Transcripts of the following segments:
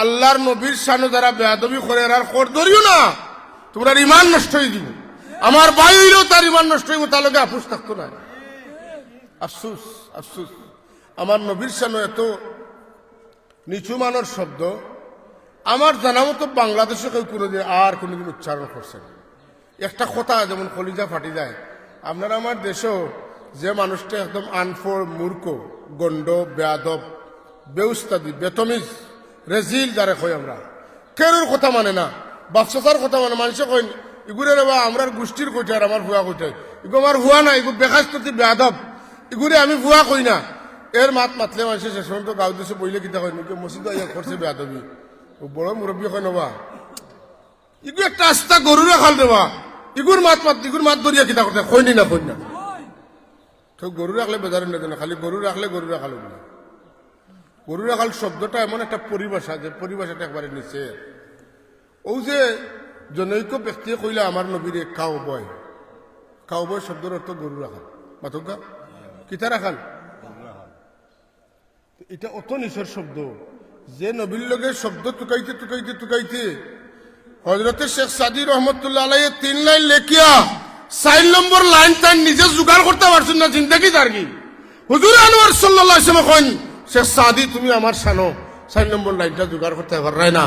আল্লাহর নবীর শানে যারা বেয়াদবি করে আর খোর ধরিও না, তোমরা ইমান নষ্ট হয়ে দিব। আমার ভাই হইলেও তার ইমান নষ্ট হইব, তার লগে আপুস থাকতো না। আফসুস আফসুস, আমার নবীর শানে এত নিচু মানের শব্দ আমার জানা মতো বাংলাদেশে কেউ কোনোদিন আর কোনোদিন উচ্চারণ করছে না। একটা কথা যেমন কলিজা ফাটি যায়, আপনারা আমার দেশেও যে মানুষটা একদম আনফোর, মূর্খ, গণ্ড, বেয়াদব, বেউস্তাদি, বেতমিজ, রেজিল যারে কই আমরা, কেউর কথা মানে না, বাপসার কথা মানে। মানুষে কই ইগুরে রে বা আমরার গোষ্ঠীর কইটার, আমার ভুয়া কইটাই, ইগো আমার ভুয়া না, ইগো বেকাস্ততি বেয়াদব, ইগুরে আমি ভুয়া কই না। এর মাত মাতলে মানুষের শেষ পর্যন্ত গাঁও দেশে বইলে কিতা কই নাকি মসজিদ ইয়া করছে বেয়াদবি, বড় মুরব্বী কয় নবা ইগু একটা আস্তা গরুর খাল দেবা, ইগুর মাত ধরিয়া কিতা করতে কইনি না কই না। তো গরু রাখলে বেজারের না, খালি গরু রাখলে গরু রাখাল না। গরু রাখাল শব্দটা এমন একটা পরিভাষা, যে পরিভাষাটা একবারে নিচে। ও যে জনৈক ব্যক্তি কইলে আমার নবীরে কাউ বয় শব্দের অর্থ গরু রাখাল, মাথকা কিতা রাখাল, এটা অত নিচের শব্দ যে নবীর লগে শব্দ টুকাইতে হযরতে শেখ সাদি রহমতুল্লাহ আলাইহি 3 লাইন লেখিয়া 4 নম্বর লাইন তাই নিজে জোগাড় করতে পারছেন না। জিন্দেগি তার কি হুজুর আনোয়ার সাল্লাল্লাহু আলাইহি ওয়াসাল্লাম কইন, শেখ সাদি তুমি আমার শানো 4 নম্বর লাইনটা জোগাড় করতে পাররাই না,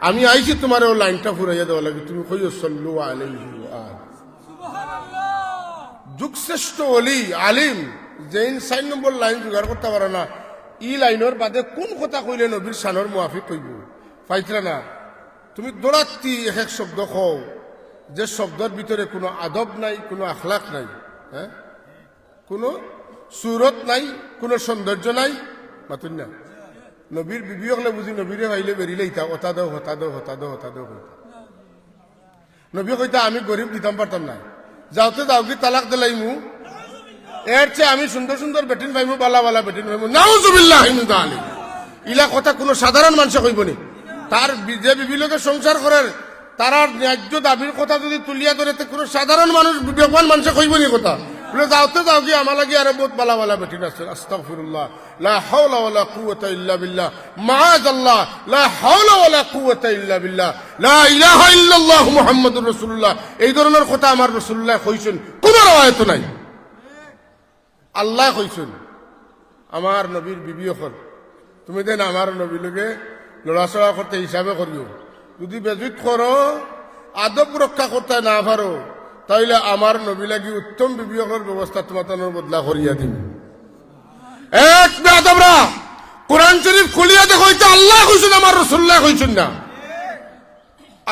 আমি আইছি তোমার ওই লাইনটা ফুরাইয়া দেওয়া লাগে, তুমি কইও সাল্লু আলাইহি ওয়া সুবহানাল্লাহ। যুগশ্রেষ্ঠ ওলি আলিম যেইন 4 নম্বর লাইন জোগাড় করতে পারে না, ই লাইনের বাদে কোন কথা কইলে নবীর শানোর মুআফিক কইব পাইতরা না। তুমি দৌড়াত্তি এক শব্দ কও যে শব্দের ভিতরে কোনো আদব নাই, কোনো আখলাক নাই, হ্যাঁ, কোনো সুরত নাই, কোনো সৌন্দর্য নাই, মাতুন না। নবীর বিবি হলে বুঝি নবীরে ভাইলে বেরিলে ইতা হতা দাও নবী কইতা আমি গরিব দিতাম পারতাম না, যাওতে দাও কি তালাক দিলাইমু, এর চেয়ে আমি সুন্দর সুন্দর বেটিন পাইমু, বালা বেটিন পাইমু, নাউজুবিল্লাহ মিন যালিক। ইলা কথা কোনো সাধারণ মানুষ কইব নি? তার যে বিবি লোকে সংসার করার তার ন্যায্য দাবির কথা যদি তুলিয়া ধরে, কোনো সাধারণ মানুষ বিবেকবান মানুষে কইব নি কথা? বলে যাওতে দাও কি আমার লাগি আরো বহুত বালা বেটিন আছে, আস্তাগফিরুল্লাহ, লা হাওলা ওয়ালা কুওয়াতা ইল্লা বিল্লাহ, মাআযাল্লাহ, লা হাওলা ওয়ালা কুওয়াতা ইল্লা বিল্লাহ, লা ইলাহা ইল্লাল্লাহ মুহাম্মাদুর রাসূলুল্লাহ। এই ধরনের কথা আমার রাসূলুল্লাহ কইছেন, কোনো রওয়ায়াত নাই, আল্লাহ কইছেন। আমার নবীর বিবি হল তুমি দেন আমার নবী লোকে লড়াচড়া করতে হিসাবে করিও, যদি বেজুত করো, আদব রক্ষা করতে না পারো, তাইলে আমার নবী লাগি উত্তম বিবিহর ব্যবস্থা তোমার বদলা করিয়া দিন। এক বেয়াদবরা কোরআন শরীফ খুলিয়া দেখো, এটা আল্লাহ কইছেন, আমার রাসূলুল্লাহ কইছেন না,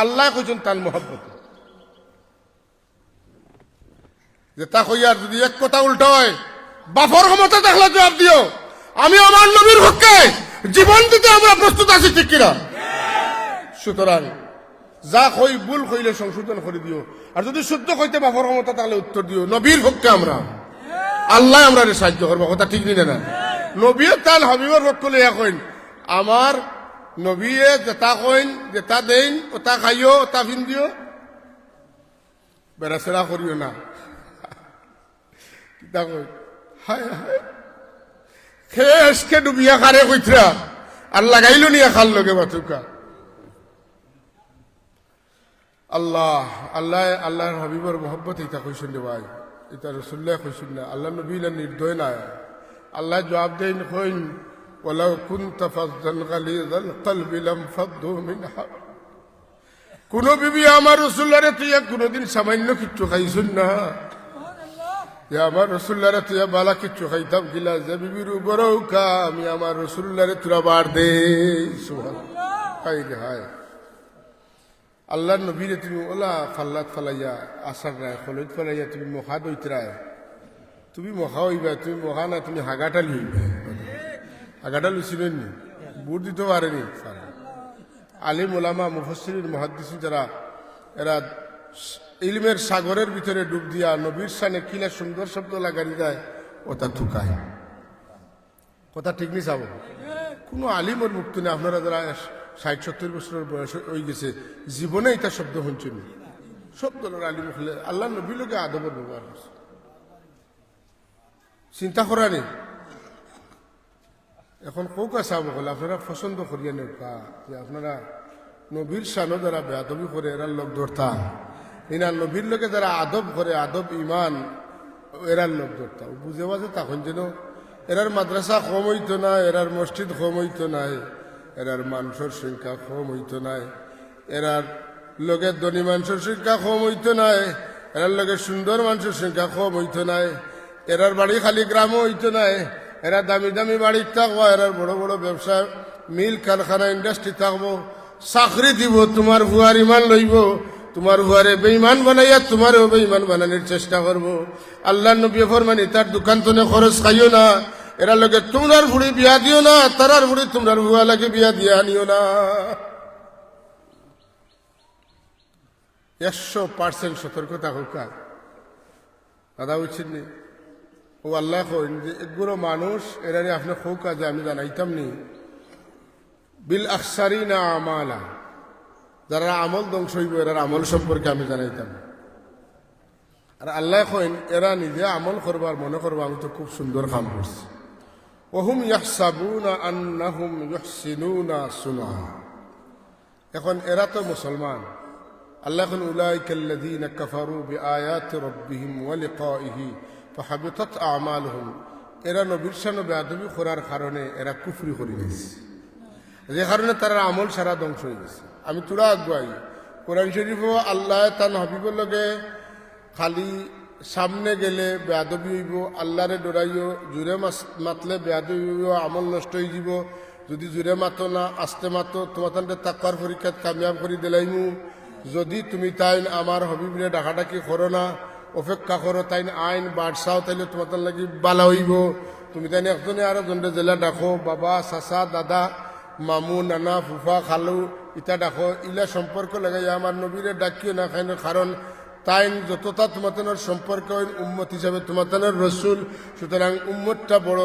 আল্লাহ কইছেন তার মহব্বত। যে তা কইয়ার যদি এক কথা উল্টা হয়, বাফর ক্ষমতা দেখলে জবাব দিও, আমি আমার নবীর পক্ষে জীবন দিতে আমরা প্রস্তুত আছি, ঠিক কিনা? সুতরাং যা কই ভুল কইলে সংশোধন করে দিও, আর যদি শুদ্ধ কইতে বাফর ক্ষমতা তাহলে উত্তর দিও। নবীর পক্ষে আমরা, আল্লাহ আমরা সাহায্য করবো, কথা ঠিক নিলে না। নবী তার হাবিবের পক্ষ লইয়া কইন, আমার নবীয়ে যেটা কইন, যেটা দেন ওটা খাইও, ওটা ফিন্দিও, বেড়াচেরা করিও না। কিতা কই হায় হায় খেসকে ডুবিয়া খারে কইতরা আর লাগাইলো নিয়া খাল লগে বাতুকা। আল্লাহর হাবিবর মোহব্বত ইতা কইছেন রে ভাই, ইতা রাসূলুল্লাহ কইছেন না, আল্লাহ নবী লা নির্দয় না। আল্লাহ জবাব দেন কইন, ওয়ালাউ কুনতা ফাযযান গালিযাল কলবি লাম ফাদ্দু মিন হাওলিক। কোন বিবি আমার রাসূলুল্লাহরে তুই কোনদিন সামান্য কিচ্ছু খাইছুন না, যে আমার রাসূলুল্লাহরে তুই বালা কিচ্ছু খাইতাম গিলা, যে বিবির উপরেও কা আমি আমার রাসূলুল্লাহরে তুরা বার দে। সুবহানাল্লাহ, হায় রে হায়। আল্লাহর নবীরে তুমি ওলা ফাল্লাত ফালাইয়া আসার রায় খলইত ফালাইয়া তুমি মহা দইতরায়, তুমি মহা হইবা, তুমি মহা না, তুমি হাগাটালি হইবা। হাগাটাল ছিলেন নি, বুট দিতে পারেনি। আলিম ওলামা মুফাসসিরিন মুহাদ্দিসিন যারা, এরা ইলমের সাগরের ভিতরে ডুব দিয়া নবীর শানে কিলা সুন্দর শব্দ লাগাই যায়, ওটা থুকায়। কথা ঠিক নি চাব, কোনো আলিমের মুক্তি নেই। আপনারা যারা 60-70 বছরের বয়স হয়ে গেছে, জীবনে এটা শব্দ শুনছেন, সব দলের আলিম হলে আল্লাহ নবী লোকে আদবের ব্যবহার করছে। চিন্তা করা নেই, এখন কৌকা চাব হল আপনারা পছন্দ করিয়া নেওয়া যে আপনারা নবীর শানো যারা বেয়াদবি করে এরার লোক ধরতা ইনা নবীর লোকে যারা আদব করে আদব ইমান এরার লোক ধরতা বুঝে বাজে তখন যেন এরার মাদ্রাসা কম হইতো না এরার মসজিদ কম হইতো নাই এরার মানুষের সংখ্যা কম হইতো নাই এরার লোকের ধনী মানুষের সংখ্যা কম হইতো নাই এরার লোকের সুন্দর মানুষের সংখ্যা কম হইতো নাই এরার বাড়ি খালি গ্রামও হইতো নাই এরা দামি দামি বাড়ি থাকবো এরার বড় বড় ব্যবসা মিল কারখানা ইন্ডাস্ট্রি থাকবো চাকরি দিব তোমার ভুয়ার ইমান লইব তোমার ভুয়ারে বেঈমান বানাইয়া তোমারও বেঈমান বানানোর চেষ্টা করবো আল্লাহ নবী ফরমানি তার দোকান তো খরচ খাইও না এরা লোকে তোমার ভুড়ি বিয়া দিও না তারার ভুড়ি তোমার ভুয়া লাগে বিয়া দিয়ে আনিও না 100% সতর্কতা হোক দাদা উচিত নেই ও আল্লাহ কইন যে এগুলো মানুষ এরারে আপনি হোক যে আমি জানাইতাম নি বিল আখসারিনা আমালা যারা আমল ধ্বংস হইব এরার আমল সম্পর্কে আমি জানাইতাম আর আল্লাহ কইন এরা নিজে আমল করবার মনে করবো আমি তো খুব সুন্দর কাম করছি ওহুম ইয়াহসাবুনা আন্নাহুম ইউহসিনুনা সুনা এখন এরা তো মুসলমান আল্লাহ কইন উলাইকাল্লাযীনা কাফারু বিআয়াতি রাব্বিহিম ওয়া লিকাইহি ফাহাবিতাত আমালুহুম এরা নবীর শানে বেয়াদবি করার কারণে এরা কুফরি করে গেছে যে কারণে তারা আমল সারা ধ্বংস হয়ে গেছে আমি তোরা আগুয়াই কোরআন শরীফও আল্লাহ তার হাবিবর লগে খালি সামনে গেলে বেয়াদবি হইব আল্লাহরে ডরাইও জুড়ে মাতলে বেয়াদবি হইব আমল নষ্ট হয়ে যাব যদি জুড়ে মাতো না আস্তে মাতো তোমার তান্তে তাকওয়ার পরীক্ষাত কামিয়াব করে দিলাইমু যদি তুমি তাই আমার হাবিবরে ডাকাডাকি করো না অপেক্ষা করো তাই আইন বাড়ছাও তাইলে তোমার তার লাগি বালা হইব তুমি তাই একজনে আরো জনরে জেলা ডাকো বাবা চাচা দাদা মামু নানা ফুফা খালু ইটা ডাকো ইলা সম্পর্ক লাগাই আমার নবীরে ডাকিও না খাইন কারণ তাইন যতটা তোমার সম্পর্ক উম্মত হিসাবে তোমার রসুল সুতরাং উম্মতটা বড়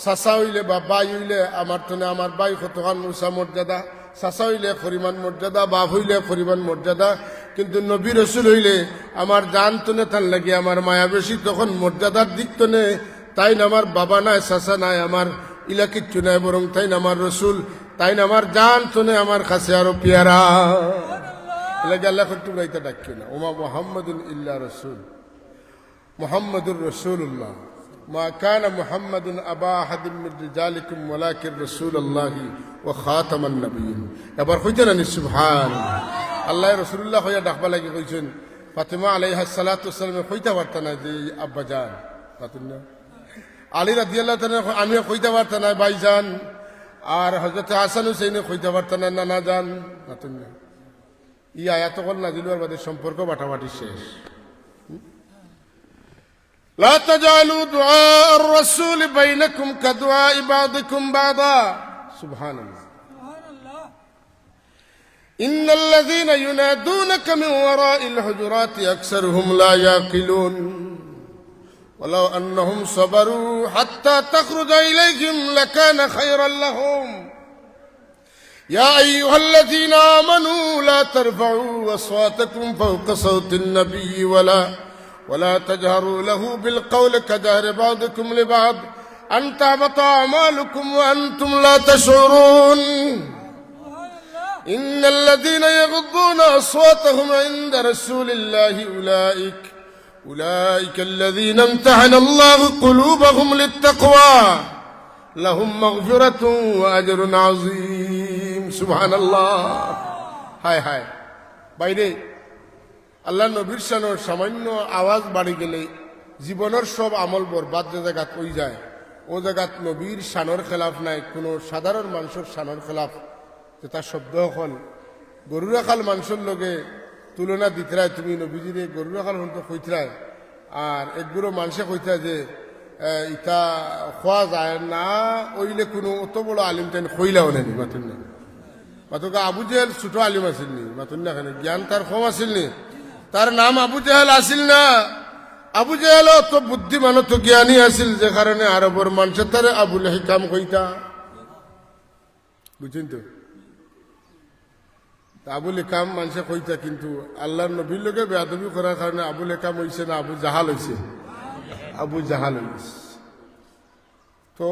চাচা হইলে বা বাই হইলে আমার তনে আমার বাই কতখান উষা মর্যাদা চাচা হইলে পরিমাণ মর্যাদা বাপ হইলে পরিমাণ মর্যাদা কিন্তু নবী রসুল হইলে আমার জান তনে তার লাগে আমার মায়া বেশি তখন মর্যাদার দিক তনে তাই আমার বাবা নাই চাচা নাই আমার ইলা কিচ্ছু নাই বরং তাই আমার রসুল তাই আমার জান তনে আমার কাছে আরো পেয়ারা লাগে আল্লাহ তোমরা এটা ডাকিও না ওমা মুহাম্মাদুন ইল্লা রাসূল মুহাম্মাদুর রাসূলুল্লাহ মা কানা মুহাম্মাদুন আবা আহাদিন মিন রিজালিকুম ওয়ালাকিন রাসূলুল্লাহি ওয়া খাতামান নাবিয়্যিন এবার কইতে না সুবহানাল্লাহ আল্লাহ রাসূলুল্লাহ হইয়া ডাকবা লাগি কইছেন ফাতিমা আলাইহিস সালাতু ওয়াসসালাম কইতে পারতা না যে আব্বা জান পাতুন না আলী রাদিয়াল্লাহু তাআলা আমি কইতে পারতা না ভাইজান আর হযরত হাসান হুসাইন কইতে পারতা না নানা জান পাতুন না ই আয়াত কল নাজিল হওয়ার বাদে সম্পর্ক বাটাবাটি শেষ লা তাজালু দুআ আর-রাসূল বাইনাকুম কাদুআ ইবাদিকুম বাদা সুবহানাল্লাহ ইন্নাল্লাযীনা ইউনাদুনাকা মিন ওয়ারাইল হুজুরাতি আকসারুহুম লা ইয়াকিলুন ওয়ালাউ আন্নাহুম সাবারু হাত্তা তাখরুজা ইলাইহিম লাকানা খায়রান লাহুম يا أيها الذين آمنوا لا ترفعوا أصواتكم فوق صوت النبي ولا تجهروا له بالقول كجهر بعضكم لبعض أن تهبط أعمالكم وأنتم لا تشعرون إن الذين يغضون أصواتهم عند رسول الله أولئك الذين امتحن الله قلوبهم للتقوى لهم مغفرة وأجر عظيم سبحان الله হায় হায় বাইরে আল্লাহ নবীর শানের সামান্য আওয়াজ বাড়ি গেলে জীবনের সব আমল বরবাদ যে জায়গাত ওই যায় ও জায়গাত নবীর শানের খেলাফ নাই কোনো সাধারণ মানুষের শানের খেলাফ যে তার শব্দ হল গরু রাখাল মানুষের লগে তুলনা দিতরায় তুমি নবীজিরে গরু রাখাল হন্ত কইতরায় আর একগুলো মানুষে কইতরায় যে ইটা খোয়া যায় না ওইলে কোনো অত বড় আলিম তাই কইলাও নেই মাতুন না মাতুকা আবু জেহেল ছোট আলিম আসিল নি মাতুন না কেন জ্ঞান তার কম আসিল নি তার নাম আবু জেহেল আসিল না আবু জেহেল তো বুদ্ধিমান তো জ্ঞানী আসিল যে কারণে আরবর মানুষের তারে আবুল হিকাম কইতা বুঝছেন তো আবুল হিকাম মানুষে কইতা কিন্তু আল্লাহর নবীর লোকে বেয়াদবি করার কারণে আবুল হিকাম হইছে না আবু জাহাল হইছে আবু জাহাল হইছে তো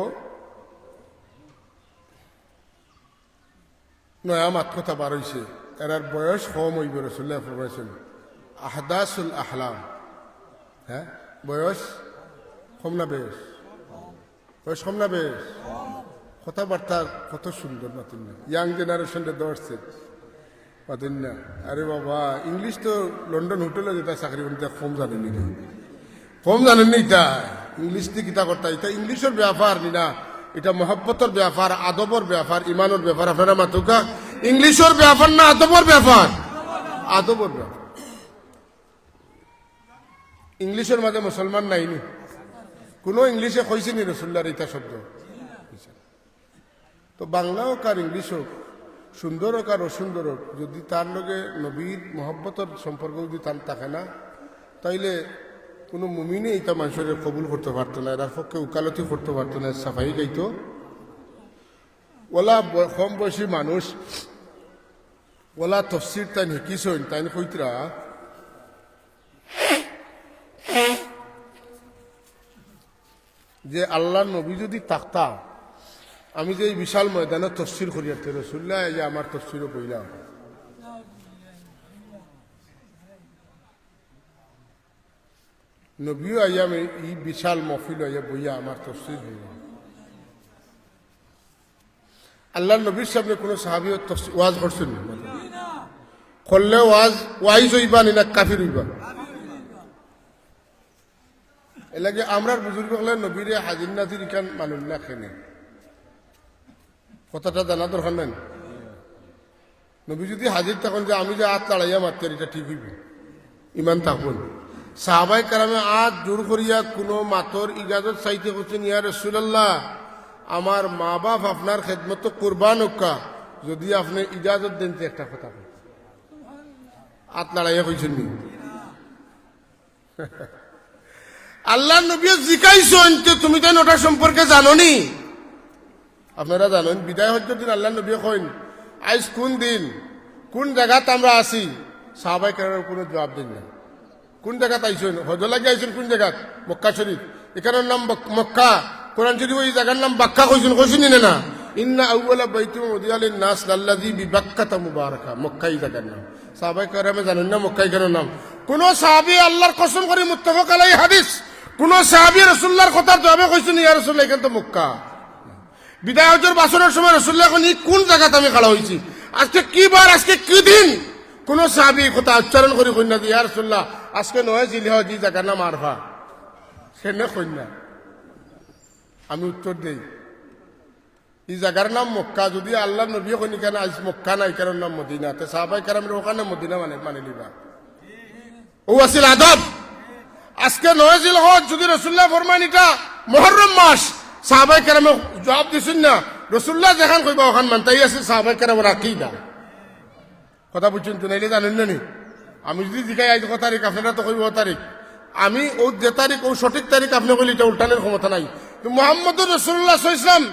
নয়া মাত কথা বার হইছে, এরার বয়স কম হইব। রাসূলুল্লাহ ফরমাইছেন আহদাসুল আহলাম। হ্যাঁ, বয়স কম না বেশ? বয়স কম না বেশ? কথাবার্তা কত সুন্দর মাতুন না, ইয়াং জেনারেশনটা ধরছে মাতুন না। আরে বাবা, ইংলিশ তো লন্ডন হোটেলে যেটা চাকরি করতে কম জানেনি, কম জানেননি। এটা ইংলিশ দিয়ে কিতা করতা, এটা ইংলিশের ব্যাপার নি না, এটা মহব্বতের ব্যাপার, আদবর ব্যাপার, ইমানের ব্যাপার। আপনারা মাতুকা ইংলিশের ব্যাপার না আদবর ব্যাপার? আদবর ব্যাপার। ইংলিশের মাঝে মুসলমান নাইনি, কোনো ইংলিশে কইছেনি রাসূলুল্লাহর এটা শব্দ? তো বাংলা হোক আর ইংলিশ হোক, সুন্দর হোক আর অসুন্দর হোক, যদি তার লগে নবীর মহব্বতের সম্পর্ক যদি তার থাকে না, তাইলে কোনো মুমিনে এটা মানুষের কবুল করতে পারতো না, এর পক্ষে উকালতি করতে পারতো না, সাফাই গাইতো। ওলা কম বয়সী মানুষ ওলা তফসির তাই শিকিছেন, তাই কইতরা যে আল্লাহ নবী যদি তাকতা, আমি যে এই বিশাল ময়দানে তফসির করি আর রাসূলুল্লাহ এই আমার তফসিরও বইলা, নবীও আইয়া এই বিশাল মহফিল আইয়া বইয়া আমার তফসির হইয়া। আল্লাহ নবীর সামনে কোনো সাহাবী ওয়াজ করছেন না, করলে ওয়াইজ হইবা না কাফির হইবা। এ লাগে আমরার বুজুর্গ হলে নবীরে হাজির নাজির ইখান মানুষ না খেনে, কথাটা জানা দরকার নেন। নবী যদি হাজির থাকুন যে আমি যে হাত লাড়াইয়া মারতে, এটা ঠিক হইব, ইমান থাকুন। সাহাবাই কারামে আজ জোর করিয়া কোনো মাতর ইজাজত চাইতে করছেন, ইয়া রাসূলুল্লাহ আমার মা বাপ আপনার খেদমত কুরবান হোকা, যদি আপনি ইজাজত দেন তো একটা কথা হাত লাড়াইয়া কইছেন নি? আল্লাহ নবী জিকাইছেন যে তুমি তো ওটা সম্পর্কে জানো নি? আপনারা জানেন বিদায় হজ্জের দিন আল্লাহ নবী কইন আজ কোন দিন কোন জায়গাতে আমরা আছি, সাহাবাই কেরামের কোনো জবাব দিন না। কোন জায়গাতে আইছেন? হজ লাগে আইছেন কোন জায়গাত? মক্কা শরীফ, এখানের নাম মক্কা। কোরআন শরীফ ওই জায়গার নাম বাক্কা কইছেন, কইছেন না? ইন্না আউওয়ালা বাইতিন উযিয়া লিন-নাস লাল্লাযী বিবাক্কাতা মুবারাকা, মক্কা এই জায়গার নাম। সাহাবাই কেরামে জানেন না মক্কা এখানের নাম? কোন সাহাবী আল্লাহর কসম করে মুত্তাফাক আলাইহি হাদিস, কোন সাহাবী রাসূলুল্লাহর কথার জবাবে কইছেন ইয়া রাসূলুল্লাহ এখান তো মক্কা। বিদায় হজের বাসনের সময় রাসূলুল্লাহ কোন জায়গাতে আমি খাড়া হইছি, আজকে কি বার, আজকে কি দিন? কোন সাহাবী কথা উচ্চারণ করে কইনা ইয়া রাসূলুল্লাহ আজকে নয় জিলহজ এই জায়গার নাম আরফা, সেনে কইনা। আমি উত্তর দেই এই জায়গার নাম মক্কা। যদি আল্লাহ নবী কইনি কেন আজ মক্কা না, এখানের নাম মদিনা, তে সাহাবাই কেরামের ওখানে মদিনা মানে লিবা। ও আসিল আদব। আজকে নয় জিলহজ যদি রাসূলুল্লাহ ফরমান এটা মুহররম মাস, সাহাবাই কেরামে জবাব দিছেন না, রাসূলুল্লাহ যেখান কইবা ওখান মানতাই আছে সাহাবাই কেরামের আকীদা। কথা বুঝছেন তো? নাইলে জানেন না নি? আমি যদি জিজ্ঞাই আজ কত তারিখ, আপনারা তো কইব তারিখ, আমি ও যে তারিখ ও সঠিক তারিখ আপনি কইলে এটা উল্টানোর ক্ষমতা নাই। মুহাম্মদুর রাসূলুল্লাহ সাল্লাল্লাহু আলাইহি ওয়াসাল্লাম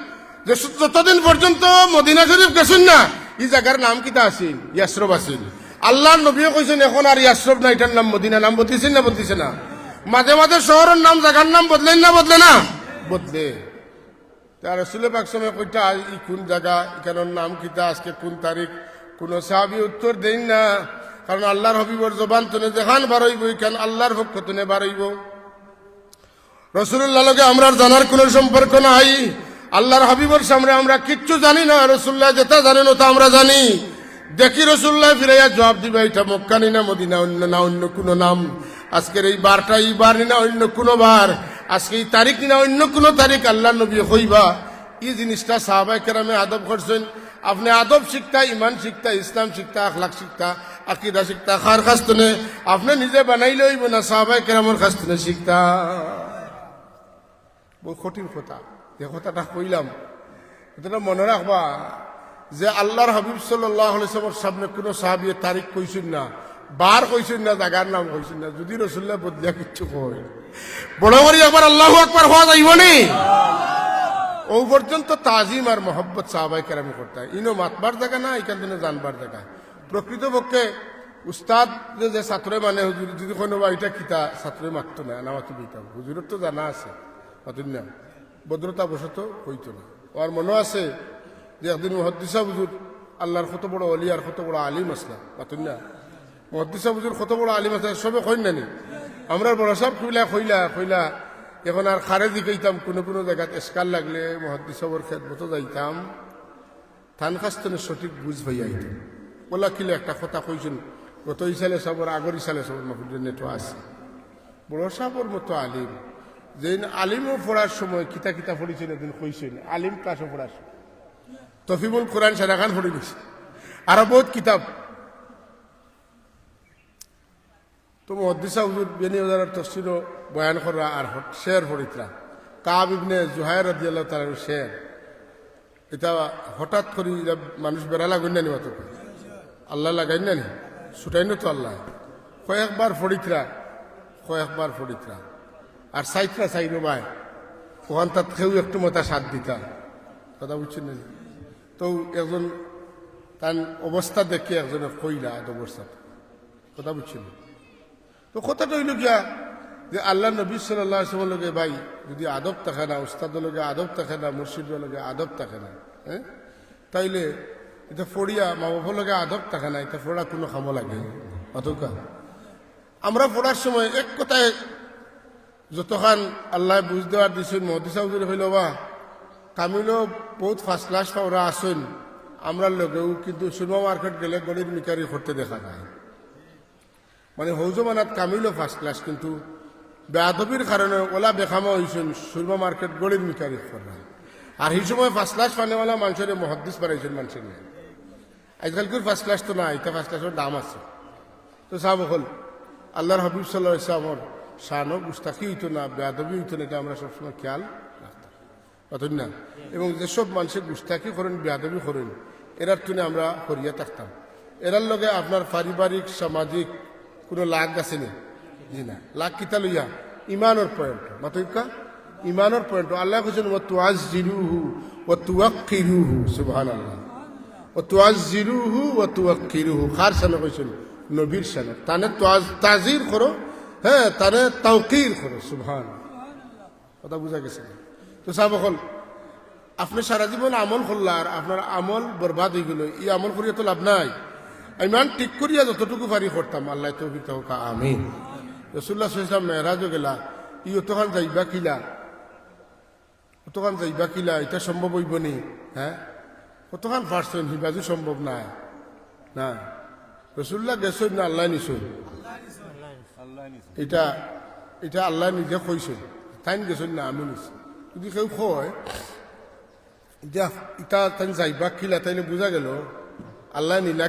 যে যতদিন পর্যন্ত মদিনা শরীফ গেছেন না, এই জায়গার নাম কিতা আছিল? ইয়াসরব আছিল। আল্লাহর নবীও কইছেন এখন আর ইয়াসরব না, এটার নাম মদিনা। নাম বদলিছেন না? বদলিছে না? মাঝে মাঝে শহরের নাম জায়গার নাম বদলেন না? বদলে না? বদলে। রাসূল পাক সাল্লাল্লাহু আলাইহি ওয়াসাল্লাম কইতা এই কোন জায়গা, এখানের নাম কিতা, আজকে কোন তারিখ? কোন সাহাবী উত্তর দেন না, কারণ আল্লাহর হাবিবের জবান তুনে যেখান বার হইব এখান আল্লাহর পক্ষ তুনে বার হইব। রাসূলুল্লাহ লগে আমরা জানার কোনো সম্পর্ক নাই, আল্লাহর হাবিবের সামনে আমরা কিচ্ছু জানি না। রাসূলুল্লাহ যেটা জানেন ওটা আমরা জানি। দেখি রাসূলুল্লাহ ফিরাইয়া জবাব দিবে এটা মক্কা নি না মদিনা, অন্য না অন্য কোনো নাম। আজকের এই বারটা এই বার নি না অন্য কোনো বার, আজকে এই তারিখ নি না অন্য কোনো তারিখ, আল্লাহ নবী কইবা। এই জিনিসটা সাহাবায়ে কেরামে আদব করছেন। আপনি আদব শিখতা, ইমান শিখতা, ইসলাম শিখতা, আখলাক শিখতা, আকীদা শিখতা, খার খাস্তনে আপনি নিজে বানাইলে হইব না, সাহাবায়ে কেরামের খাস্তনে শিখতা। বহু কঠিন কথা, যে কথাটা কইলাম এটা মনে রাখবা যে আল্লাহর হাবিব সাল্লাল্লাহু আলাইহি ওয়াসাল্লামের সামনে কোনো সাহাবী তারিখ কইছেন না, বার কইছেন না, জায়গার নাম কইছেন না। যদি রাসূলুল্লাহ বদলিয়া কিচ্ছু কয়, বড় করে একবার আল্লাহু আকবার হওয়া যাইব নি? ও পর্যন্ত তাজিম আর মহব্বত সাহাবায়ে কেরামে করতে হয়। ইনো মাতবার জায়গা না, এখান থেকে জানবার জায়গা। প্রকৃতপক্ষে উস্তাদ যে ছাত্র মানে হুজুর যদি কোনো বা এটা কিতা ছাত্র মারত না, নামাতো দিতাম। হুজুরের তো জানা আছে মাতুন না, ভদ্রতা বশত হইতো না। ওর মনে আছে যে একদিন মুহাদ্দিস হুজুর আল্লাহর কত বড় অলি আর কত বড় আলিম আসলাম পাতুন না মুহাদ্দিস হুজুর কত বড় আলিম আছে সবে কইন নানি আমরা বড় সব কইলা এখন আর খারেজি কইতাম কোনো জায়গাত এসকাল লাগলে মুহাদ্দিস সাহেবের খেদমত যাইতাম থান খাস্তনে সঠিক বুঝ হইয়া আইতাম বলা কিলে একটা কথা কইছেন গত ইসালে সাবর আগর ইসালে সাবর মাহফুজের নেটো আছে বড় সাবর মতো আলিম যেন আলিমও পড়ার সময় কিতা পড়িছেন একদিন কইছেন আলিম ক্লাসও পড়ার সময় তফিমুল কোরআন সারা খান পড়ে গেছে আরো বহুত কিতাব তো মুহাদ্দিস হুজুর বেনি ওজার তফসির বয়ান করা আর শের পড়িতরা কাব ইবনে জুহাইর রাদিয়াল্লাহু তাআলার শের এটা হঠাৎ করে মানুষ বেড়া লাগুন নানি মাত্র আল্লাহ লাগাইন নানি ছুটাইন তো আল্লাহ কয়েকবার ফড়িতরা আর সাইতরা সাইনো ভাই ওখান তাত কেউ একটু মতা সাথ দিতা কথা বুঝছেন না তো একজন তার অবস্থা দেখে একজনে কইলা অবস্থা কথা বুঝছেন তো কথাটা হইল গিয়া যে আল্লাহ নবী সাল্লাল্লাহু আলাইহি ওয়াসাল্লাম লগে ভাই যদি আদব থাকে না উস্তাদের লগে আদব থাকে না মুর্শিদের লগে আদব থাকে না হ্যাঁ তাইলে এটা ফড়িয়া মা বাবার লগে আদব থাকে না এটা ফোড়া কোনো খামো লাগে অতকা আমরা পড়ার সময় এক কথায় যতখান আল্লাহ বুঝ দেওয়ার দিছেন মুহাদ্দিস হুজুর হইল বা কামিলও বহুত ফার্স্ট ক্লাস পাওরা আসেন আমরা লগেও কিন্তু সুরমা মার্কেট গেলে গড়ির মিকারি করতে দেখা যায় মানে হৌজমানাত কামিলও ফার্স্ট ক্লাস কিন্তু বেআদবির কারণে ওলা বেখামা হয়েছেন সুরমা মার্কেট গড়ির মিকারি করা আর এই সময় ফার্স্ট ক্লাস পানেওয়ালা মানুষের মুহাদ্দিস বানাইছেন মানুষের নিয়ে আজকালকার ফার্স্ট ক্লাস তো নাই এটা ফার্স্ট ক্লাসের দাম আছে তো সাহেব হল আল্লাহর হাবিব সাল্লাল্লাহু আলাইহি ওয়াসাল্লাম শানো গুস্তাখি হইতো না বেআদবি হইতো না এটা আমরা সবসময় খেয়াল রাখতাম অতই না এবং যেসব মানুষের গুস্তাখি করেন বেআদবি করেন এরার তুলে আমরা করিয়া থাকতাম এরার লগে আপনার পারিবারিক সামাজিক কোনো লাগ আছে নি জি না লাগ কিতা লইয়া ইমানের পয়েন্ট মাতইকা ইমানের পয়েন্ট আল্লাহ কইছেন ওয়া তুআজ্জিরুহু ওয়া তুওয়াক্কিরুহু সুবহানাল্লাহ ওয়া তুআজ্জিরুহু ওয়া তুওয়াক্কিরুহু খার সামনে কইছেন নবীর সামনে তানে তাজির করো হ্যাঁ তারে তাওকির করো সুবহান কথা বুঝা গেছে তো সাহেব হল আপনি সারা জীবন আমল করলা আর আপনার আমল বরবাদ হয়ে গেল এই আমল করিয়া তো লাভ নাই ইমান ঠিক করিয়া যতটুকু পারি করতাম আল্লাহ তৌফিক হোক আমিন রাসূলুল্লাহ সাল্লাল্লাহু আলাইহি ওয়াসাল্লাম মেরাজও গেলা ই অতখান যাইবা কিলা এটা সম্ভব হইব নি হ্যাঁ কতখান পারছেন হিবাজু সম্ভব নাই না রাসূলুল্লাহ গেছেন না আল্লাহ নিছেন এটা আল্লাহ নিজে কইছেন তাই গেছেন না আমি নিছি যদি কেউ কয় ইটা তাই যাইবা কিলা তাইলে বুঝা গেল আল্লাহ নিলা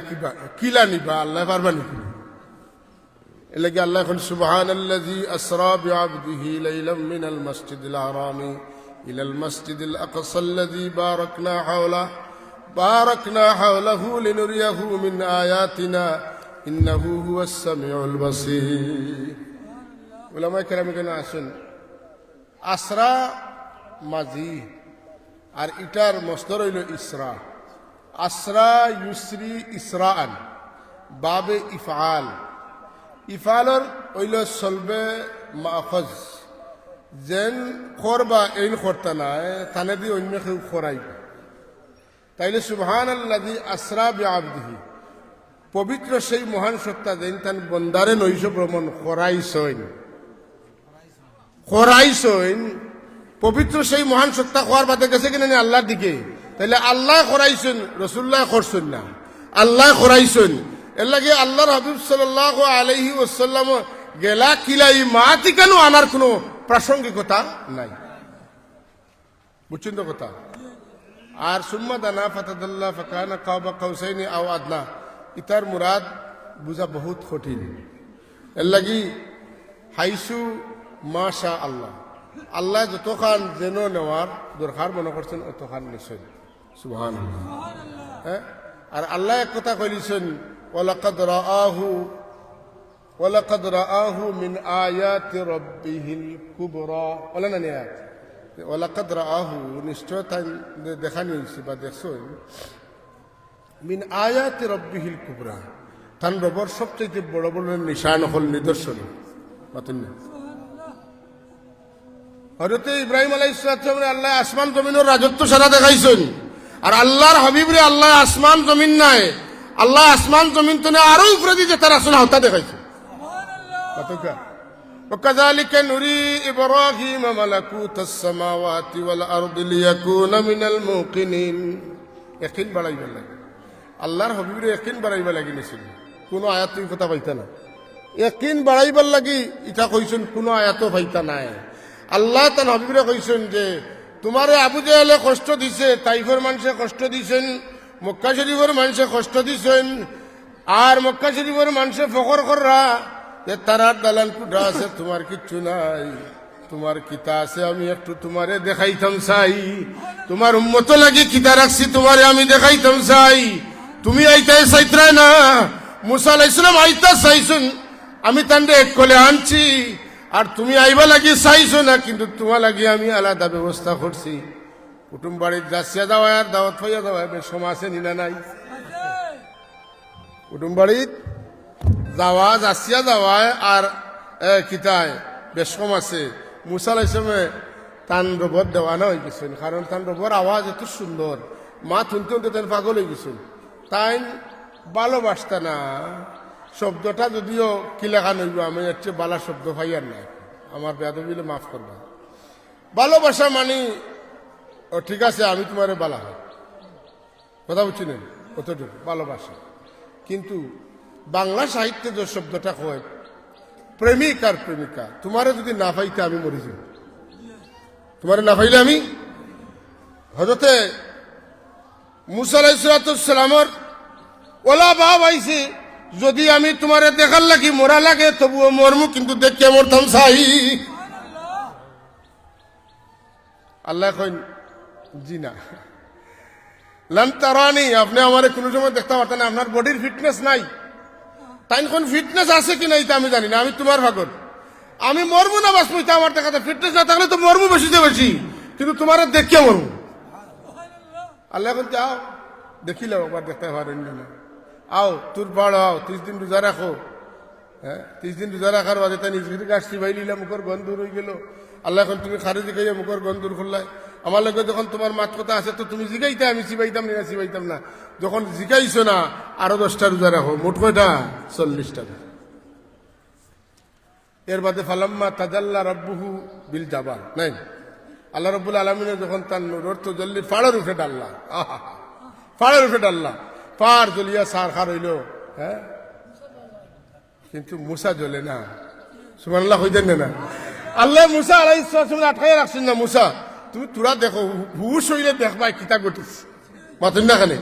কিলা নিবা আল্লাহ পারবা নাকি এলাকি আল্লাহ এখন সুবহানাল্লাযী আসরা বিআবদিহি লাইলাম মিনাল মাসজিদিল হারামি ইলাল মাসজিদিল আকসাল্লাযী বারাকনা হাওলাহু লিনুরিয়াহু মিন আয়াতিনা ইন্নাহু হুয়াস সামিউল বাসীর উলামায়ে কেরাম কেন আসেন আসরা মাজি আর ইটার মসদর হইল ইসরা আসরা ইউসরি ইসরাআন বাবে ইফআলর হইল সলবে মাখজ যেন করবা এইন করতা নাই তানে দি অন্য কেউ করাইবে তাইলে সুবহানাল্লাযী আসরা বিআবদিহি পবিত্র সেই মহান সত্তা যেন তান বন্দারে নৈশ ভ্রমণ করাইছইন পবিত্র সেই মহান সত্তা হওয়ার বাদে গেছে কিনা আল্লাহর দিকে তাহলে আল্লাহ করাইছেন রাসূলুল্লাহ করছেন না আল্লাহ করাইছেন এর লাগে আল্লাহর হাবিব সাল্লাল্লাহু আলাইহি ওয়াসাল্লাম গেলা কিলাই মাতি কেন আনার কোনো প্রাসঙ্গিকতা নাই বুঝছেন তো কথা আর সুম্মা দানা ফাতাদাল্লা ফাকানা কাবা কাউসাইনি আও আদনা ইতার মুরাদ বুঝা বহুত কঠিন এর লাগি হাইসু মাশা আল্লাহ আল্লাহ যতখান যেন নেওয়ার দরকার মনে করছেন অতখান নিশ্চয় সুবহানাল্লাহ হ্যাঁ আর আল্লাহ এক কথা কইলিছেন ওয়ালাকাদ রাআহু মিন আয়াতি রাব্বিহিল কুবরা ওলা না নিয়া ওয়ালাকাদ রাআহু নিশ্চয় তাই দেখানি হইছে বা দেখছেন মিন আয়াতি রাব্বিহিল কুবরা তান রবর সবচেয়ে বড় বড় নিশান হল নিদর্শন মাতুন হযরত ইব্রাহিম আলাইহিস সালাম আল্লাহ আসমান জমিনের রাজত্ব সারা দেখাইছেন আর আল্লাহর হাবিবরে আল্লাহ আসমান জমিন নাই, আল্লাহ আসমান জমিন তো আরো উপরে দিয়ে তারা শোনা হতা দেখাইছে। وكذلك نري إبراهيم ملكوت السماوات والأرض ليكون من الموقنين يقين বাড়াইবার লাগে আল্লাহর হাবিবের ইয়াকিন বাড়াইবার লাগি নিছিল কোন আয়াত তুমি কথা পাইতা না ইয়াকিন বাড়াইবার লাগি এটা কইছেন কোন আয়াতও পাইতা নাই আল্লাহ তার হাবিবরে কইছেন যে তোমারে আবু জাহেলে কষ্ট দিছে তাইফের মানুষে কষ্ট দিছেন মক্কা শরীফের মানুষে কষ্ট দিছেন আর মক্কা শরীফের মানুষে ফখর কররা যে তারার দালান কুড়া আছে তোমার কিচ্ছু নাই তোমার কিতা আছে আমি একটু তোমারে দেখাইতাম চাই তোমার উম্মত লাগি কিতা রাখছি তোমারে আমি দেখাইতাম চাই তুমি আইতাই চাইত্রাই না মুসা আলাইহিস সালাম আইতা চাইছুন আমি তান্ডে এক কোলে আনছি আর তুমি আইবা লাগি চাইছো না কিন্তু তোমার লাগি আমি আলাদা ব্যবস্থা করছি কুটুম বাড়ির যাচ্ছিয়া যাওয়া আর দাওয়াত পাইয়া যাওয়া বেশ সমাজে নিনা নাই কুটুম বাড়ির যাওয়া যাচ্ছিয়া যাওয়ায় আর কিতায় বেশ কম আছে মুসা আলাইহিস সালামে তান রবর দেওয়ানা হয়ে গেছেন কারণ তান রবর আওয়াজ এত সুন্দর মা শুনতে শুনতে তান পাগল হয়ে গেছেন তাই ভালোবাসতা না শব্দটা যদিও কিলাখা নইব আমি হচ্ছে বালা শব্দ পাইয়ার নাই আমার বেয়াদবিলে মাফ করবা ভালোবাসা মানে ও ঠিক আছে আমি তোমারে বালা হয় কথা বুঝছি না কতটুকু ভালোবাসা কিন্তু বাংলা সাহিত্যে যে শব্দটা হয় প্রেমিক আর প্রেমিকা তোমারে যদি না পাইতে আমি মরি যাব তোমারে না পাইলে আমি হযরতে মুসা আলাইহিস সালামের ওলা বাপ আইছে যদি আমি তোমারে দেখার লাগি মরা লাগে তবুও মরমু কিন্তু দেখে মরতাম চাই আল্লাহ কইন জি না লান তারানি আপনি আমারে কোনো সময় দেখতে পারতেন না আপনার বডির ফিটনেস নাই তাই কোন ফিটনেস আছে কি না এটা আমি জানি না আমি তোমার ভাগর আমি মরবো না বাঁচবো এটা আমার দেখাতে ফিটনেস না থাকলে তো মরবো বেশিতে বেশি কিন্তু তোমার দেখে মরবো আল্লাহ এখন যাও দেখিলাম একবার দেখতে পারেন না আও তোর বড় আও 30 দিন রোজা রাখো হ্যাঁ 30 দিন রোজা রাখার বাদে তাই নিজের গাছ চিবাই নিলাম মুখর গন্ধ রয়ে গেল আল্লাহ এখন তুমি খারিজি খাইয়া মুখর গন্ধ খুললাই আমার লগে যখন তোমার মাত কথা আছে তো তুমি জিগাইতে আমি চিবাইতাম না চিবাইতাম না যখন জিগাইছো না আরো 10টা রোজা রাখো মোট কয়টা 40টা এর বাদে ফালাম্মা তাজাল্লা রাব্বুহু বিল জাবাল নাই আল্লাহ রাব্বুল আলামিন যখন তার নূর তো জল্লি ফাড়ের উঠে ডাললা ফাড়ের উঠে ডাললা পার জ্বলিয়া সার খার হইল হ্যাঁ কিন্তু মুসা জ্বলে না সুবহানাল্লাহ হইতেন না আল্লাহ মুসা আলাইহিস সালাম আটকাইয়া রাখছেন না মুসা তুমি তোরা দেখো হুশ হইলে দেখবাই কিতা ঘটিস মাতুন না খানে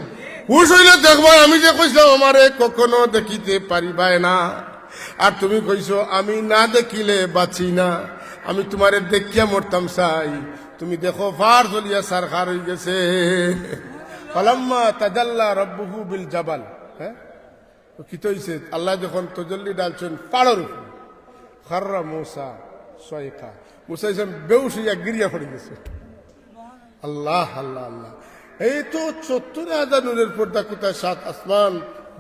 হুশ হইলে দেখবাই আমি যে কইছিলাম আমারে কখনো দেখিতে পারিবাই না আর তুমি কইছো আমি না দেখিলে বাঁচি না আমি তোমারে দেখিয়া মরতাম চাই তুমি দেখো ফার জ্বলিয়া সার খার হয়ে গেছে ফালাম্মা তাজাল্লা রাব্বুহু বিল জাবাল হ্যাঁ তো কি হইছে আল্লাহ যখন তজল্লি ডালছেন পাড়ের উপর খাররা মুসা সাইকা মুসা যখন বেহুশ হইয়া গিরিয়া পড়ে গেছে আল্লাহ আল্লাহ আল্লাহ এই তো ৭০,০০০ নূরের পর্দা কোথায় ৭ আসমান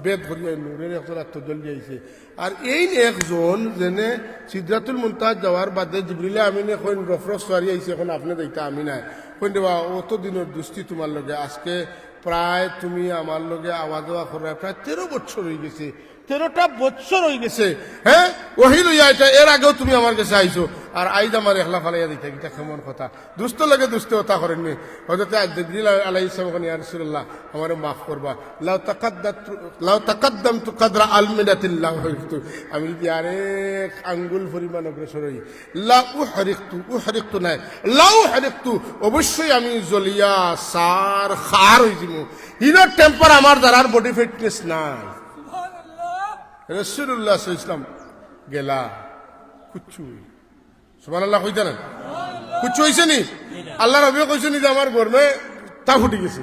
বেদ ভরিয়া নূরের একটা তজল্লি আইছে আর এই একজন যেনে সিদরাতুল মুনতাহা যাওয়ার বাদে জিবরিল আমিনে কইন রফরফ সওয়ারি আইছে এখন আপনি দেখতা আমি নাই কইন দেবা অত দিনের দুস্তি তোমার লগে আজকে প্রায় তুমি আমার লগে আওয়াজ দেওয়া করে প্রায় 13 বছর হয়ে গেছে 13টা বছর হয়ে গেছে হ্যাঁ ওহি লইয়া এটা এর আগেও তুমি আমার কাছে আইছো আর আইজ আমার একলা ফালাইয়া দিতে এটা কেমন কথা দুষ্ট লাগে দুষ্ট কথা করেননি হযরত জিবরিল আলাইহিস সালাম ইয়া রাসূলুল্লাহ আমারে maaf করবা লাউ তাকাদ্দামতু কদরা আলমিনাতিল্লাহ হইতু আমি ইয়ারে আঙ্গুল পরিমাণ অগ্রসর হই লা উহরিকতু নাই লাউ হরিকতু অবশ্যই আমি জ্বলিয়া সার খার হই দিমু হিনার টেম্পার আমার দ্বারার বডি ফিটনেস নাই রাসূলুল্লাহ সাল্লাল্লাহু আলাইহি ওয়াসাল্লাম গেলা কুচ্ছু সুবহানাল্লাহ কইতেন কুচ্ছু হইছে নি আল্লাহ নবী কইছেন যে আমার গর্মে তা ফুটি গেছে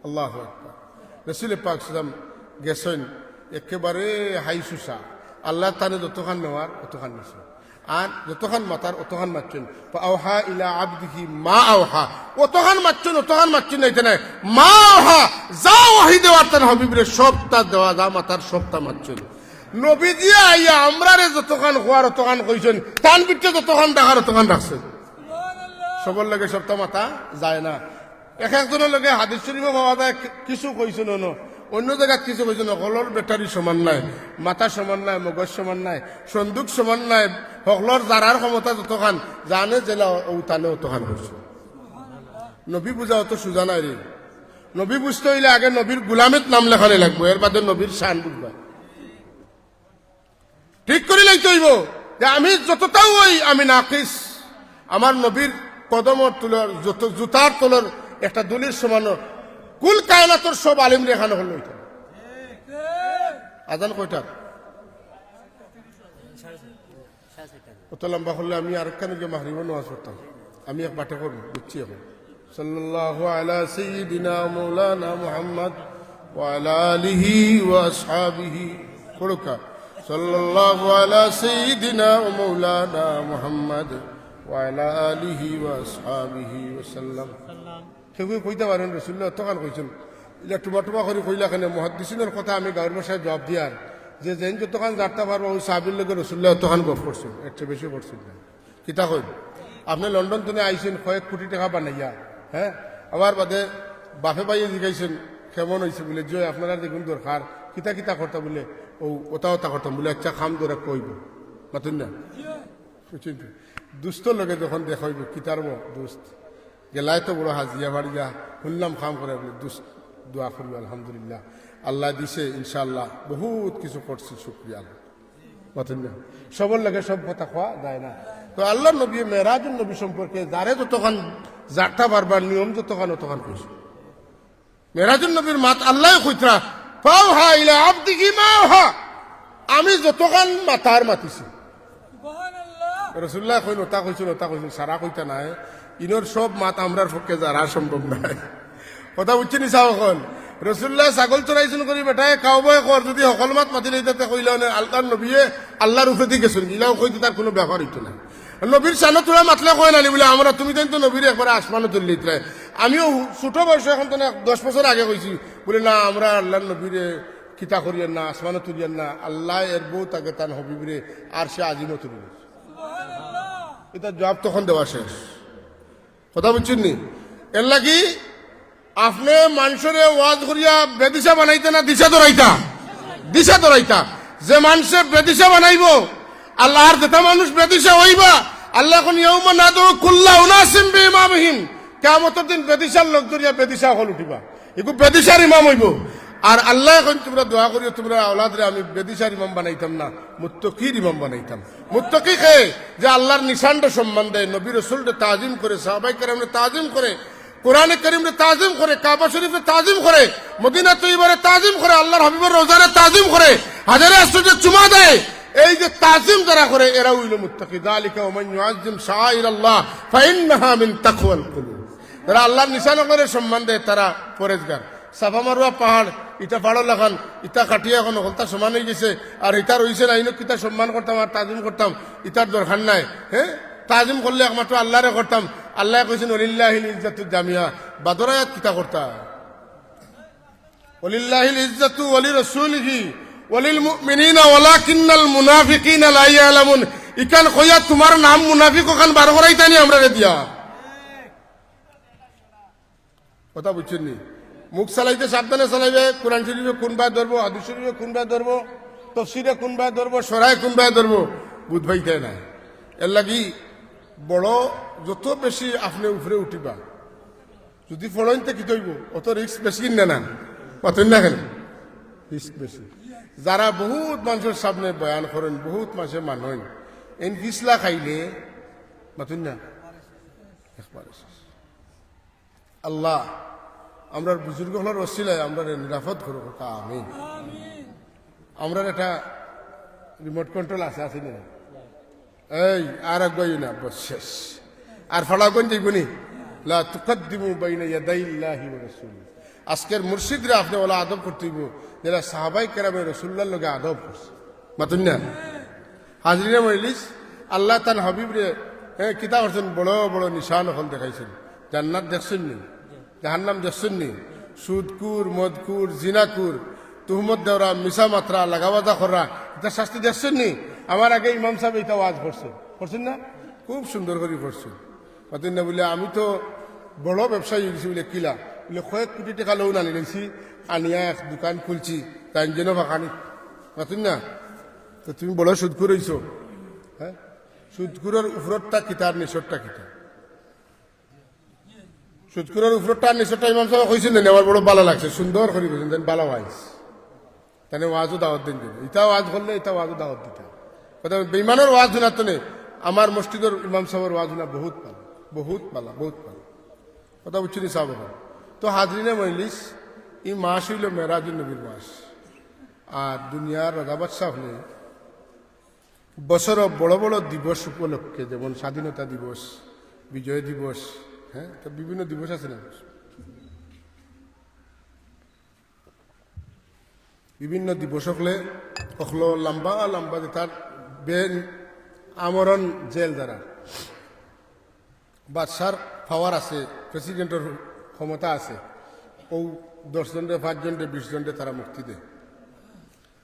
আল্লাহু আকবার রাসূল পাক সাল্লাম গেছেন একেবারে হাইসুসা আল্লাহ তানে যতখান নেওয়ার অতখান নিছে আর যতখান মাতার অতখান মারছেন আওহা ইলা আবদিহি মা আওহা অতখান মারছেন নাইতে নাই মা আওহা যা ওহী দেওয়ার তার হাবিবরে সবটা দেওয়া যা মাতার সবটা মারছেন নবীজি আইয়া আমরারে যতখান হওয়ার অতখান কইছেন তান বিটে যতখান ডাকার অতখান রাখছেন সবার লাগে সবটা মাথা যায় না এক একজনের লগে হাদিস শরীফ পাওয়া যায় কিছু কইছো ন অন্য জায়গায় কিছু কইছো না হলর ব্যাটারি সমান নাই মাথা সমান নাই মগজ সমান নাই সন্দুক সমান নাই হকলর জারার ক্ষমতা যতখান জানে জেলা ওতানে অতখান করছো নবী বুঝা অত সুজা নাই রে নবী বুঝতে হইলে আগে নবীর গুলামের নাম লেখানে লাগবো এর বাদে নবীর শান বুঝবা ঠিক করে লাইতে হইব যে আমি যতটাও ওই আমি নাকিস আমার নবীর কদমর তুলর যত জুতার তোলর একটা দুলির সমান কুল কায়নাতর সব আলিম রেখানো হল এটা আজান কয়টা অত লম্বা করলে আমি আরেকখানে গিয়ে মাহরিব নামাজ পড়তাম আমি এক বাটে করবো বুঝছি এখন সাল্লাল্লাহু আলা সাইয়্যিদিনা মাওলানা মুহাম্মদ ওয়া আলা আলিহি ওয়া আসহাবিহি পড়ুকা সাল্লাল্লাহু আলা সাইয়্যিদিনা মাওলানা মুহাম্মদ ওয়া আলা আলিহি ওয়া আসহাবিহি ওয়া সাল্লাম কেউ কইতে পারেন রাসূলুল্লাহ তখন কইছেন এটা টুবা টুবা করে কইলা কেন মুহাদ্দিসিনের কথা আমি গাঁয়ের ভাষায় জবাব দিয়ার যে যেন যতক্ষণ জানতে পারবো ওই সাহাবীর লোকের রাসূলুল্লাহ তখন গপ করছেন একটু বেশি করছেন কিতা কই আপনি লন্ডন থেকে আইছেন কয়েক কোটি টাকা বানাইয়া হ্যাঁ আবার বাদে বাপে বাইয়ে জিগাইছেন কেমন হয়েছে বলে যে আপনারা দেখুন দরকার কিতা কিতা করতা বলে ও ওটা ওটা করতাম বলে আচ্ছা খাম ধরে কইব মাতুন না বুঝছেন দুস্থ লোকে যখন দেখাইব কিতার দুস্থ গেলাই তো বড় হাজিয়া বাড়িয়া শুনলাম খাম করে বলে দুস্থ দোয়া করবো আলহামদুলিল্লাহ আল্লাহ দিছে ইনশাআল্লাহ বহুত কিছু করছি শুক্রিয়া মাতুন না সবর লাগে সব কথা খাওয়া যায় না তো আল্লাহ নবী মেরাজুল নবী সম্পর্কে যারে যতক্ষণ যারটা বারবার নিয়ম যতক্ষণ অতক্ষণ কইছে মেরাজুল নবীর মাত আল্লাহ কইতরা ফাওহা ইলা আবদিহি মাওহা আমি যতক্ষণ মাতার মাতিছি রাসূলুল্লাহ কইন ওটা কইছেন সারা কইতা নাই ইনোর সব মাত আমরার পক্ষে যারা সম্ভব নাই কথা বুঝছেন চাও এখন রাসূলুল্লাহ ছাগল চড়াইছেন করি বেটায় কাউবয় কর যদি সকল মাত মাতি লইতে কইলা আল্লাহর নবীয়ে আল্লাহর উপরে গেছেন ইলাও কইতে তার কোনো ব্যাপার হইতো না নবীর সানো তোরা মাতলে কয় না বলে আমরা তুমি তো নবীর একবার আসমানো তুললি আমিও ছোট বয়স এখন তো 10 বছর আগে কইছি বলে না আমরা আল্লাহর নবীরে কিতা করিয়েন না আসমানো তুলিয়েন না আল্লাহ এর বউ তাকে তার হবিবরে আর সে আজিমও তুলি এটা জবাব তখন দেওয়া শেষ কথা বুঝছেন নি এর লাগি আপনি মানুষের ওয়াজ করিয়া বেদিশা বানাইতে না দিশা ধরাইতা যে মানুষে বেদিশা বানাইব আল্লাহর যেটা মানুষ বেদিশা হইবা আল্লাহ কোন ইয়াউমা নাদু কুল্লা উনাসিম বিইমামিহিম কিয়ামতের দিন বেদিশার লোক ধরিয়া বেদিশা হল উঠিবা এগু বেদিশার ইমাম হইব আর আল্লাহ এখন তোমরা দোয়া করিও তোমরা আওলাদরে আমি বেদিশার ইমাম বানাইতাম না মুত্তাকির ইমাম বানাইতাম মুত্তাকি কে যে আল্লাহর নিশানটা সম্মান দেয় নবী রাসূলকে তাজিম করে সাহাবায়ে কেরামকে তাজিম করে কোরআনে কারীমকে তাজিম করে কাবা শরীফে তাজিম করে মদিনা তৈয়বারে তাজিম করে আল্লাহর হাবিবের রওজারে তাজিম করে হাজারে আসওয়াদে চুমা দেয় এই যে তাজিম যারা করে এরা হইল মুত্তাকি যালিকা ওয়া মান ইউআযযিম শাআইরাল্লাহ ফাইন্নাহা মিন তাকওয়াল কুলুব যারা আল্লাহর নিশানকে সম্মান দেয় তারা পরেজগার সাফা মারওয়া পাহাড় ইটা পাড়ো লাগান ইটা কাটিয়া এখন হলতা সমান হয়ে গেছে আর ইটা রইছে না ইনো কিতা সম্মান করতাম আর তাজিম করতাম ইটার দরকার নাই হ্যাঁ তাজিম করলে একমাত্র আল্লাহরে করতাম আল্লাহ কইছেন ওয়ালিল্লাহিল ইজ্জাতু জামিয়া বাদরায়াত কিতা করতা ওয়ালিল্লাহিল ইজ্জাতু ওয়ালি রাসূলিহি ওয়ালিল মুমিনিনা ওয়ালাকিন্নাল মুনাফিকিনা লা ইয়ালামুন ইকান কইয়া তোমার নাম মুনাফিক ওখান বার করাইতানি আমরা রে দিয়া কথা বুঝছেন নি মুখ চালাইতে সাবধানে চালাইবে কোরআন শরীফে কোনবায় ধরবো হাদিস শরীফে কোনবায় ধরবো তফসিরে কোনবায় ধরবো সরাই কোনবায় ধরবো বুঝবাইতে না এর লাগি বড় যত বেশি আপনি উপরে উঠিবা যদি ফলনতে কি তৈব অত রিস্ক বেশি না পাতেন না কেন রিস্ক বেশি যারা বহুত মানুষের সামনে বয়ান করেন বহুত মানুষের মানুষ এন ফিসলা খাইলে পাতেন না আল্লাহ আমরা বুজুর্গ হলার ওসিলায় আমরা নিরাপদ করব আমিন আমরা একটা রিমোট কন্ট্রোল আছে না এই আর আগাই না বস শেষ আর ফলাগন যাইবনি লা তুকদ্দিমু বাইনা ইয়াদাইল্লাহি ওয়া রাসূলিহি আজকের মুর্শিদরা আপনি ওলা আদব করতেইব যারা সাহাবায়ে কেরামের রাসূলুল্লাহর লগে আদব করছে মাতুন না হাজরিনা মজলিস আল্লাহ তার হাবিবরে কিতা করছেন বড় বড় নিশান হল দেখাইছেন জান্নাত দেখছেন নি জাহান্নাম দেখছেন নি সুদকুর মদকুর জিনাকুর তুহমত দেওরা মিশা মাত্রা লাগাবাদা করা এটা শাস্তি দেখছেন নি আমার আগে ইমাম সাহেব এটা ওয়াজ করছেন না খুব সুন্দর করে করছেন পাতেন না বলে আমি তো বড় ব্যবসায়ী হয়েছি বলে কিলা বলে কয়েক কোটি টাকা লোন আনি লইছি আনিয়া এক দোকান খুলছি তাই যেন ফাঁকানি মাতুন না তো তুমি বড় সুদখুর হইছো হ্যাঁ সুদখুরের উপরটা কিতার নিচরটা কিতা সুদখুরের উপরটা নিচরটা ইমাম সাহেব কইছেন আমার বড় ভালো লাগছে সুন্দর করে কইছেন দেন ভালো ওয়াইজ তাহলে ওয়াজও দাওয়াত দিন এটা ওয়াজ করলে এটা ওয়াজও দাওয়াত দিতে কথা বেইমানের ওয়াজ শোনা তো নেই আমার মসজিদের ইমাম সাহেবের ওয়াজ শোনা বহুত ভালো বহুত ভালো বহুত ভালো কথা বুঝছি সাহেব তো হাজরিনে মজলিস এই মাস হইল মেরাজুল নবীর মাস আর দুনিয়ার রাজা বাদশাহ হলে বছর বড় বড় দিবস উপলক্ষে যেমন স্বাধীনতা দিবস বিজয় দিবস হ্যাঁ তো বিভিন্ন দিবস আছে না বিভিন্ন দিবস হলে হলো লম্বা লম্বা যে তার বেন আমরণ জেল দ্বারা বাদশার পাওয়ার আছে প্রেসিডেন্টের ক্ষমতা আছে ও 10 জনরে 5 জনরে 20 জনরে তারা মুক্তি দেয়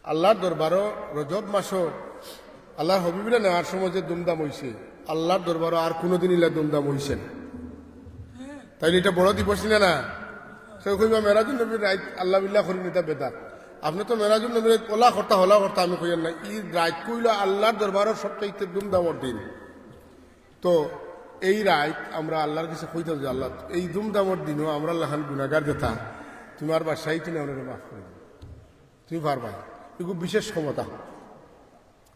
আল্লাহর দরবারও রজব মাসও আল্লাহর হবিবরে নেওয়ার সময় যে দুমদাম হইছে আল্লাহর দরবারও আর কোনোদিন ইলা দুমদাম হইছে না তাইলে এটা বড় দিবস না সে কইবা মেরাজুল নবীর রাইত আল্লাহ বিল্লাহ করি নিতা বেদাত আপনি তো মেরাজুল নবীর ওলা করতা হলা করতা আমি কইয়ার না ই রাইত কইল আল্লাহর দরবারের সবচাইতে দুমদামর দিন তো এই রাইত আমরা আল্লাহর কাছে কইতাম যে আল্লাহ এই দুমদামর দিনও আমরা আল্লাহান গুনাহগার যেতা তোমার বাসায় তুমি আমরা মাফ করে দিও তুমি পারবা এগুলো বিশেষ ক্ষমতা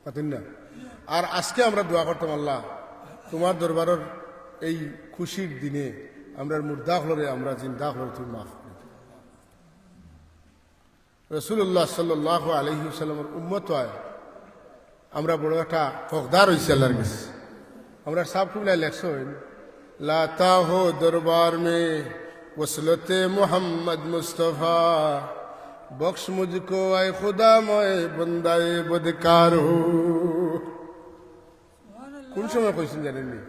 পাতেন না আর আজকে আমরা দোয়া করতাম আল্লাহ তোমার দরবারের এই খুশির দিনে আমরা মুর্দা হলরে আমরা জিন্দা হলরে তুমি মাফ করে দিও রাসূলুল্লাহ সাল্লাল্লাহু আলাইহি ওয়াসাল্লামের উম্মত হয় আমরা বড় একটা হকদার হইছি আল্লাহর কাছে আমরা সাব কুবলা লেখছেন লা তাহো দরবার মে वसलते मोहम्मद मुस्तफ़ा बख्श मुझको आए खुदा मैं बंदाए बदकार हो কোন সময় কইছেন জানেননি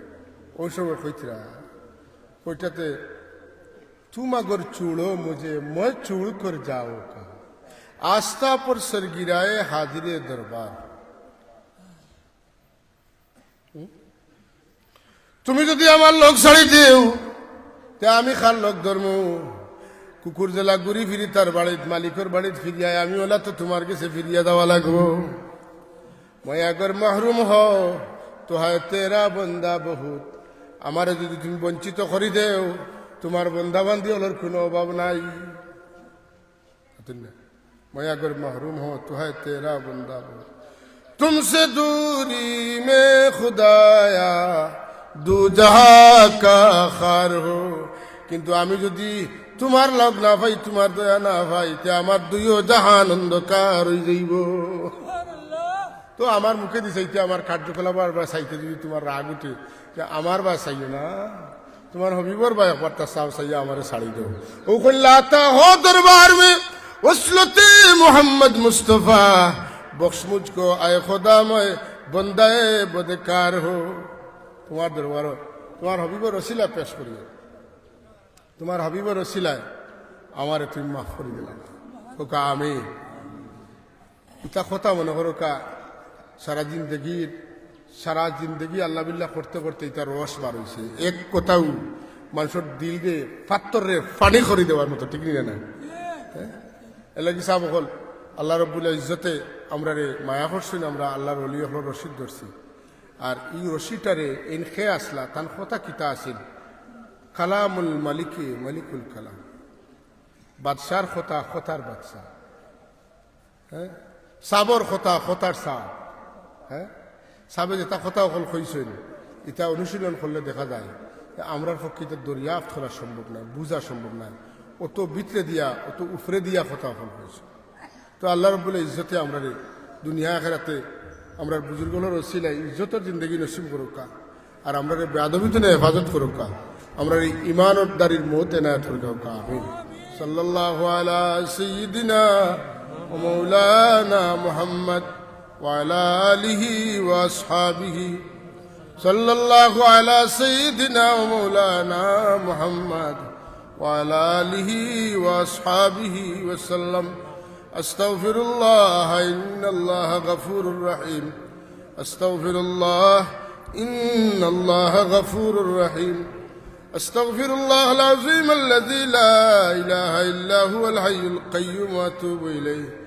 ওই সময় কইতরা ওইটাতে तुम अगर चूड़ो मुझे मैं चूड़ कर जाओ का आस्था पर सर गिराए हाजिरे दरबार তুমি যদি আমার লোক ছাড়ি দিও তে আমি খার লোক ধর্ম কুকুর জেলা ঘুরি ফিরি তার বাড়িত মালিকের বাড়িত ফিরিয়ায় আমি ওলা তো তোমার কাছে ফিরিয়া দেওয়া লাগবো मैं अगर महरूम हो तो है तेरा बंदा बहुत আমারে যদি তুমি বঞ্চিত করি দেও তোমার বন্দাবান্দি হলোর কোনো অভাব নাই मैं अगर महरूम हो तो है तेरा बंदा बहुत तुमसे दूरी में खुदाया दू जहां का खार हो কিন্তু আমি যদি তোমার লগ না পাই তোমার দয়া না পাই তে আমার দুইও জাহান অন্ধকার হয়ে যাইব তো আমার মুখে দিছাইতে আমার কার্যকলাপ বা চাইতে যদি তোমার রাগ উঠে আমার বা চাইও না তোমার হবিবর বা একবার তার চাও চাইয়া আমার ছাড়ি দেও ও কল্লাতা হো দরবার মে वसलते मोहम्मद मुस्तफ़ा बख्श मुझको आए खुदा मैं बंदाए बदकार हो তোমার দরবার তোমার হবিবর রসিলা পেশ করিও তোমার হাবিবের রসিলায় আমারে তুমি মাফ করে দিলাম ওকা আমি ইটা কথা মনে করো কা সারা জিন্দগি আল্লাহ বিল্লাহ করতে করতে ইটা রস বার হয়েছে এক কথাও মানুষের দিলকে পাত্তরে পানি করে দেওয়ার মতো ঠিক না এলাকি সাহেব হল আল্লাহ রব্বুল ইজ্জতে আমরা রে মায়া করছেন আমরা আল্লাহর অলি হল রশিদ ধরছি আর এই রশিটারে এন খেয়ে আসলা তান কথা কিতা আসিল কালামুল মালিকে মালিকুল কালাম বাদশার খোতা খোতার বাদশাহ হ্যাঁ সাবর খোতা খোতার সাব হ্যাঁ সাবে যেটা কথা অকল কইছেন এটা অনুশীলন করলে দেখা যায় আমরার পক্ষে এটা দরিয়াফত করা সম্ভব নয় বুঝা সম্ভব নয় অত ভিতরে দিয়া অত উফরে দিয়া কথা অকল কইছে তো আল্লাহ রব্বুল ইজ্জতে আমরা দুনিয়া আখিরাতে আমরা বুজুর্গগুলোর ওসিলায় ইজ্জতের জিন্দগি নসিব করুকা আর আমরা বেয়াদবিতে হেফাজত করুকা আমরা ইমানদারির মত এনায়ত করুকা আমিন সাল্লাল্লাহু আলা সাইয়্যিদিনা ওয়া মাওলানা মুহাম্মদ ওয়া আলা আলিহি ওয়া আসহাবিহি সাল্লাল্লাহু আলা সাইয়্যিদিনা ওয়া মাওলানা মুহাম্মদ ওয়া আলা আলিহি ওয়া আসহাবিহি ওয়া সাল্লাম أستغفر الله إن الله غفور رحيم أستغفر الله إن الله غفور رحيم أستغفر الله العظيم الذي لا إله إلا هو الحي القيوم وأتوب إليه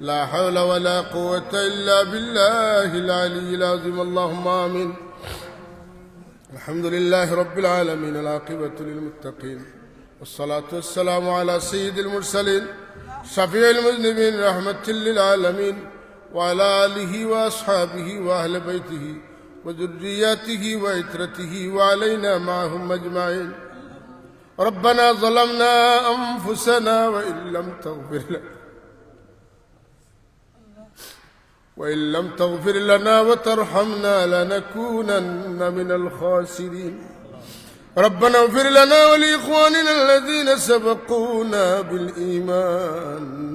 لا حول ولا قوة إلا بالله العلي العظيم اللهم آمين الحمد لله رب العالمين العاقبة للمتقين والصلاة والسلام على سيد المرسلين شفيع المذنبين رحمة للعالمين وعلى آله وأصحابه وأهل بيته وذرياته وعترته وعلينا معهم أجمعين ربنا ظلمنا أنفسنا وإن لم تغفر لنا وترحمنا لنكونن من الخاسرين ربنا اغفر لنا ولإخواننا الذين سبقونا بالإيمان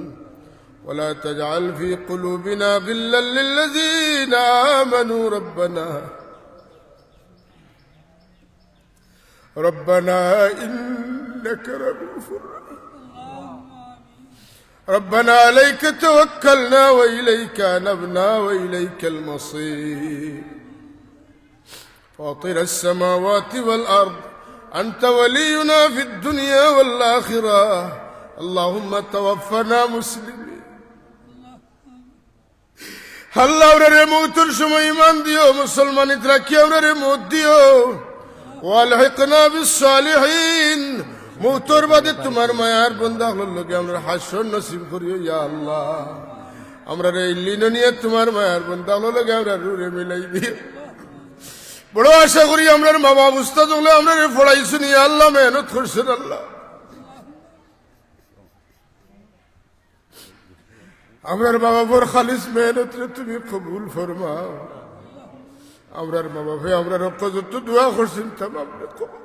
ولا تجعل في قلوبنا غلا للذين آمنوا ربنا إنك رؤوف رحيم ربنا عليك توكلنا وإليك أنبنا وإليك المصير فاطر السماوات والأرض أنت ولينا في الدنيا والآخرة اللهم توفنا مسلمين আল্লাহ ওরে মৌতের সময় ঈমান দিও মুসলমানিত রাখি ওরে মৌত দিও ওয়ালহিকনা বিসসালিহিন মৌতের বাদে তোমার মায়ার বান্দা হলোর লগে আমরা হাসর নসিব করিও ইয়া আল্লাহ আমরা রে ইল্লিন নিয়ে তোমার মায়ার বান্দা হলোর লগে আমরা রুরে মিলাই দিও বড় আশা করি আমরার মা বাবা উস্তাদ হলে আমরা রে পড়াইছেন ইয়া আল্লাহ মেহনত করছেন আল্লাহ আমরার বাবা বর খালিস মেহনত রে তুমি কবুল ফরমাও আমরার বাবা ভাই আমরা রক্ত যত দোয়া করছেন তামাম রে কবুল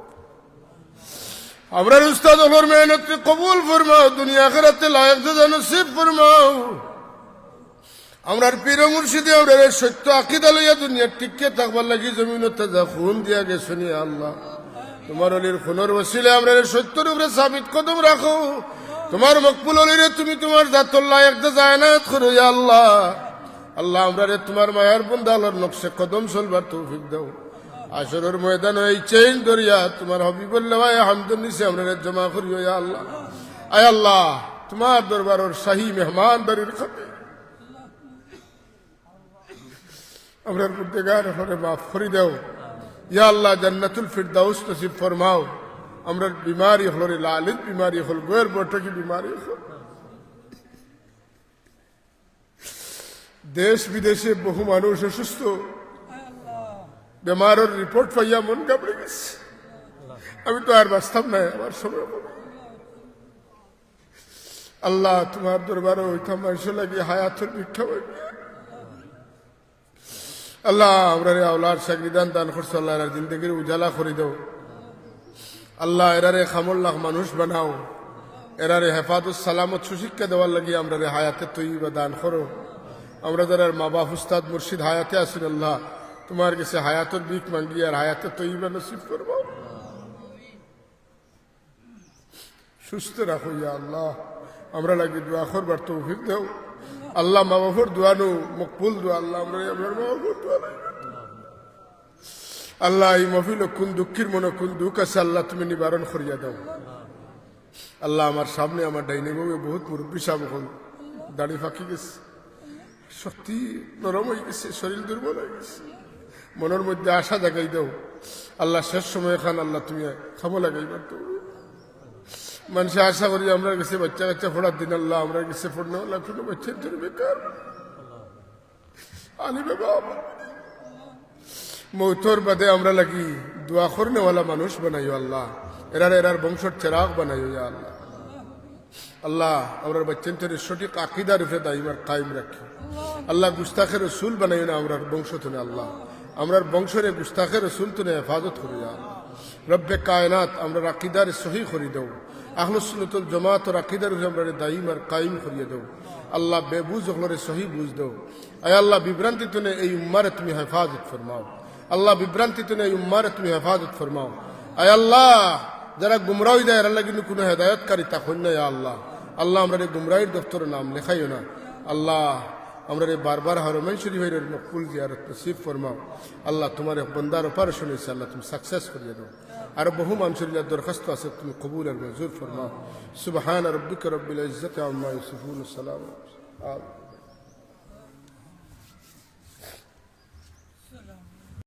আমরার উস্তাদ হলোর মেহনত রে কবুল ফরমাও দুনিয়া আখিরাতে লায়েক জাযা নসিব ফরমাও আমরার পীর মুর্শিদে আমরা সত্য আকীদা লইয়া দুনিয়া টিকে থাকবার লাগি জমিনে তাজা খুন দিয়া গেছেন ইয়া আল্লাহ তোমার ওলির খুনের ওসিলে আমরা সত্যের উপরে সাবিত কদম রাখো তোমার মকবুল ওলিরে তুমি তোমার জাতুল লায়েক জাযা এনায়েত করো ইয়া আল্লাহ আল্লাহ আমরা রে তোমার মায়ার বান্দা আল্লাহর নকশে কদম চলবার তৌফিক দাও আসরের ময়দানে এই চেইন দরিয়া তোমার হাবিবুল্লাহ ভাই হামদুন নিসে আমরা রে জমা করিও ইয়া আল্লাহ আয় আল্লাহ তোমার দরবারের শাহী মেহমানদারির খাতির আমরার গুনাহগার হলে মাফ করে দাও ইয়া আল্লাহ জান্নাতুল ফিরদাউস নসিব ফরমাও আমরার বিমারি হলরে লালিত বিমারি হল গোয়ের বটকি বিমারি হল দেশ বিদেশে বহু মানুষ অসুস্থ বেমারের রিপোর্ট পাইয়া মন কাপড়ে গেছে আমি তো আর বাঁচতাম না আমার সময় আল্লাহ তোমার দরবারে ওইটা মানুষ লাগে হায়াতের ভিক্ষা পাইবে আল্লাহ আমরা রে আওলাদ সাগরিদান দান করছো আল্লাহ এর জিন্দেগির উজালা করে দাও আল্লাহ এরারে খামুল্লাহ মানুষ বানাও এরারে হেফাজত সালামত সুশিক্ষা দেওয়ার লাগি আমরা রে হায়াতে তৈবা দান করো আমরা যারা মা বাপ উস্তাদ মুর্শিদ হায়াতে আসেন আল্লাহ তোমার কাছে হায়াতের বিক মাঙ্গি আর হায়াতে তৈবা নসিব করবো সুস্থ রাখো ইয়া আল্লাহ আমরা লাগি দোয়া করবার তৌফিক দাও আল্লাহ মা বাবার দোয়া নো মকবুল দোয়া আল্লাহ আমরা আপনার মা বাবার দোয়া আল্লাহ এই মহফিল কোন দুঃখের মনে কোন দুঃখ আছে আল্লাহ তুমি নিবারণ করিয়া দাও আল্লাহ আমার সামনে আমার ডাইনে বাবু বহুত মুরব্বী সাহেব হল দাড়ি ফাঁকি গেছে শক্তি নরম হয়ে গেছে শরীর দুর্বল হয়ে গেছে মনের মধ্যে আশা জাগাই দাও আল্লাহ শেষ সময় খান আল্লাহ তুমি খামো লাগাইবার তো মানুষে আশা করি আমরা গেছে বাচ্চা কাচ্চা ফোড়ার দিন আল্লাহ আমরা গেছে ফোড়না আল্লাহ কোনো বাচ্চার জন্য বেকার আনি বাবা মৌতর বাদে আমরা লাগি দোয়া করনেওয়ালা মানুষ বানাইও আল্লাহ এরার বংশর চেরাগ বানাইও ইয়া আল্লাহ আল্লাহ আমরা বাচ্চাদের সঠিক আকীদার উপরে দাইমার কায়েম রাখি আল্লাহ গুস্তাখের রসুল বানাইও না আমরার বংশ তুনে আল্লাহ আমরার বংশরে গুস্তাখের রসুল তুনে হেফাজত করি ইয়া রব্বে কায়নাত আমরা আকীদার সহি করি দাও আহলুস সুন্নাতুল জামাতের আকীদার উপরে আমরা দাইমার কায়েম করিয়ে দাও আল্লাহ বেবুজ হলরে সহি বুঝ দাও আয় আল্লাহ বিভ্রান্তি তুনে এই উম্মারে তুমি হেফাজত ফরমাও আল্লাহ বিভ্রান্তি তুনে এই উম্মারে তুমি হেফাজত ফরমাও আয় আল্লাহ যারা গুমরাহ দেয় এরা কিন্তু কোনো হেদায়তকারী তখন না ইয়া আল্লাহ আল্লাহ আমরা গুমরাহির দফতরের নাম লেখাইও না আল্লাহ আমরা বারবার হরমাইন শরীফের মকবুল জিয়ারত নসিব ফরমাও আল্লাহ তোমার এক বন্দার অপারেশন হয়েছে আল্লাহ তুমি সাকসেস করিয়ে দাও আর বহু মানুষের দরখাস্ত আছে, তুমি কবুল আর মঞ্জুর ফরমাও। সুবহান রাব্বিকা রব্বিল ইজ্জাতি আম্মা ইয়াসিফুন, সালাম।